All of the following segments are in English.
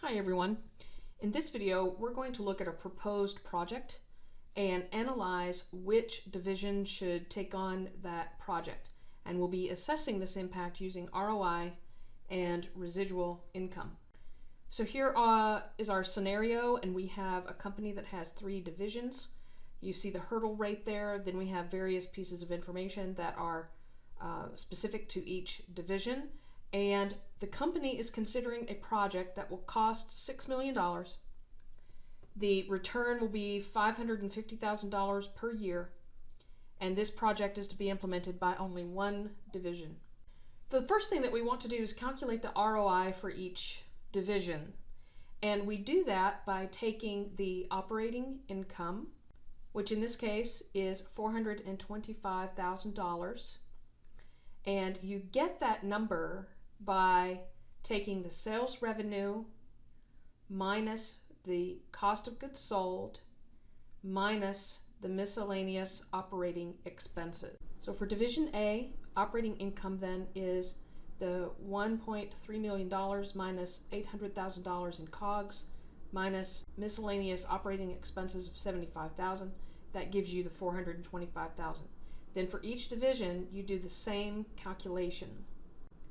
Hi everyone. In this video, we're going to look at a proposed project and analyze which division should take on that project. And we'll be assessing this impact using ROI and residual income. So here is our scenario, and we have a company that has 3 divisions. You see the hurdle rate there. Then we have various pieces of information that are specific to each division. And the company is considering a project that will cost $6 million. The return will be $550,000 per year, and this project is to be implemented by only one division. The first thing that we want to do is calculate the ROI for each division, and we do that by taking the operating income, which in this case is $425,000, and you get that number by taking the sales revenue minus the cost of goods sold minus the miscellaneous operating expenses. So for Division A, operating income then is the $1.3 million minus $800,000 in COGS minus miscellaneous operating expenses of $75,000. That gives you the $425,000. Then for each division, you do the same calculation.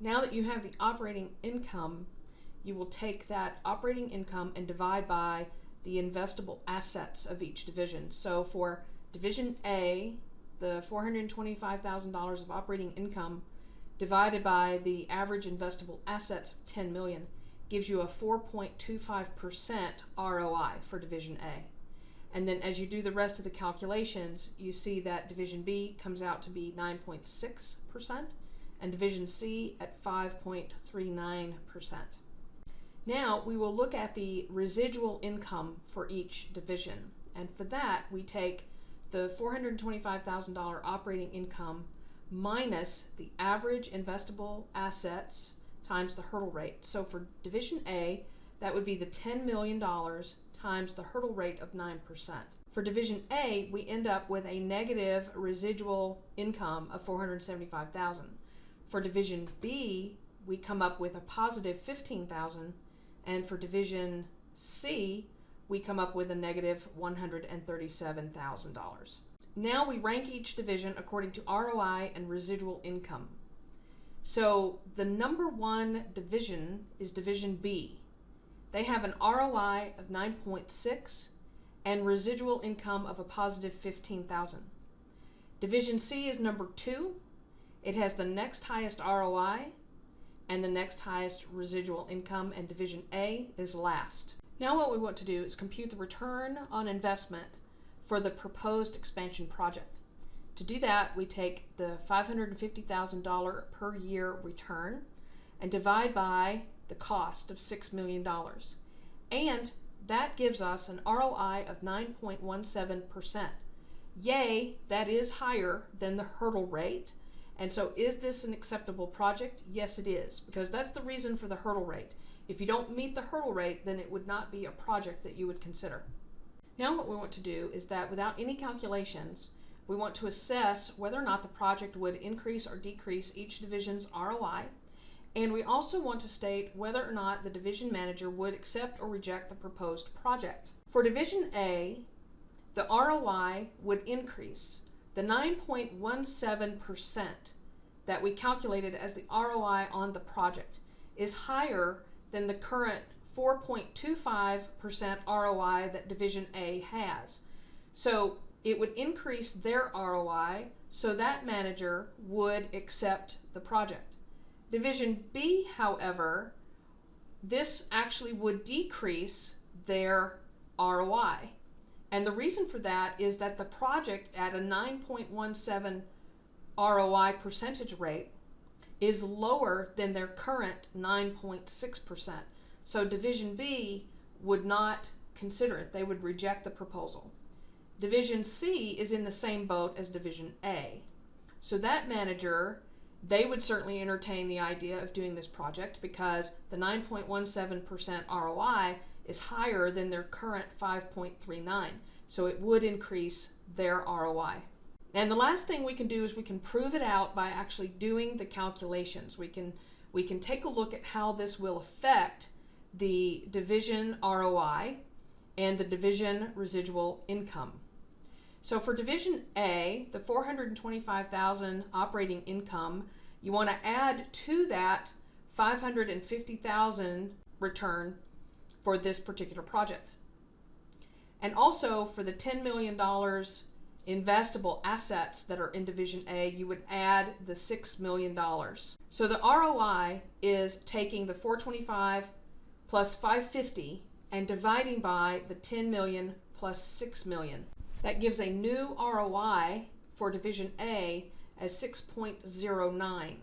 Now that you have the operating income, you will take that operating income and divide by the investable assets of each division. So for Division A, the $425,000 of operating income divided by the average investable assets of $10 million gives you a 4.25% ROI for Division A. And then as you do the rest of the calculations, you see that Division B comes out to be 9.6%. and Division C at 5.39%. Now we will look at the residual income for each division, and for that we take the $425,000 operating income minus the average investable assets times the hurdle rate. So for Division A, that would be the $10 million times the hurdle rate of 9%. For Division A, we end up with a negative residual income of $475,000. For Division B, we come up with a positive $15,000, and for Division C, we come up with a negative $137,000. Now we rank each division according to ROI and residual income. So the number 1 division is Division B. They have an ROI of 9.6 and residual income of a positive $15,000. Division C is number 2. It has the next highest ROI and the next highest residual income, and Division A is last. Now what we want to do is compute the return on investment for the proposed expansion project. To do that, we take the $550,000 per year return and divide by the cost of $6 million. And that gives us an ROI of 9.17%. Yay, that is higher than the hurdle rate. And so is this an acceptable project? Yes, it is, because that's the reason for the hurdle rate. If you don't meet the hurdle rate, then it would not be a project that you would consider. Now what we want to do is that without any calculations, we want to assess whether or not the project would increase or decrease each division's ROI. And we also want to state whether or not the division manager would accept or reject the proposed project. For Division A, the ROI would increase. The 9.17% that we calculated as the ROI on the project is higher than the current 4.25% ROI that Division A has. So it would increase their ROI, so that manager would accept the project. Division B, however, this actually would decrease their ROI. And the reason for that is that the project at a 9.17 ROI percentage rate is lower than their current 9.6%. So Division B would not consider it. They would reject the proposal. Division C is in the same boat as Division A. So that manager, they would certainly entertain the idea of doing this project because the 9.17% ROI is higher than their current 5.39. So it would increase their ROI. And the last thing we can do is we can prove it out by actually doing the calculations. We can take a look at how this will affect the division ROI and the division residual income. So for division A, the $425,000 operating income, you want to add to that $550,000 return for this particular project. And also for the $10 million investable assets that are in division A, you would add the $6 million. So the ROI is taking the 425 plus 550 and dividing by the 10 million plus 6 million. That gives a new ROI for division A as 6.09.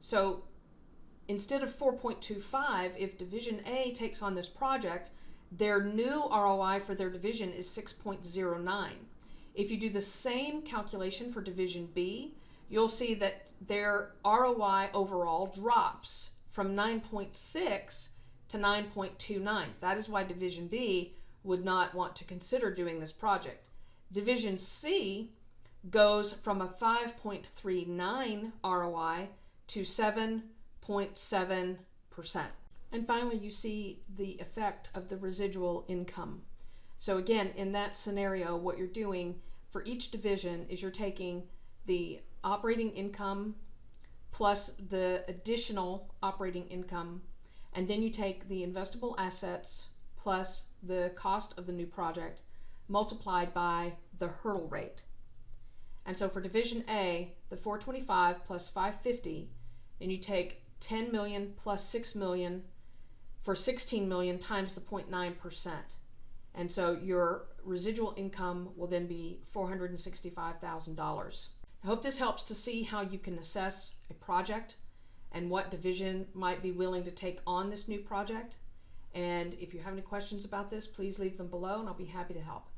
So instead of 4.25, if division A takes on this project, their new ROI for their division is 6.09. If you do the same calculation for division B, you'll see that their ROI overall drops from 9.6 to 9.29. That is why division B would not want to consider doing this project. Division C goes from a 5.39 ROI to 7.7%. And finally, you see the effect of the residual income. So again, in that scenario, what you're doing for each division is you're taking the operating income plus the additional operating income, and then you take the investable assets plus the cost of the new project multiplied by the hurdle rate. And so for division A, the 425 plus 550, then you take 10 million plus 6 million for 16 million times the 0.9%. And so your residual income will then be $465,000. I hope this helps to see how you can assess a project and what division might be willing to take on this new project. And if you have any questions about this, please leave them below and I'll be happy to help.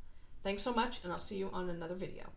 Thanks so much, and I'll see you on another video.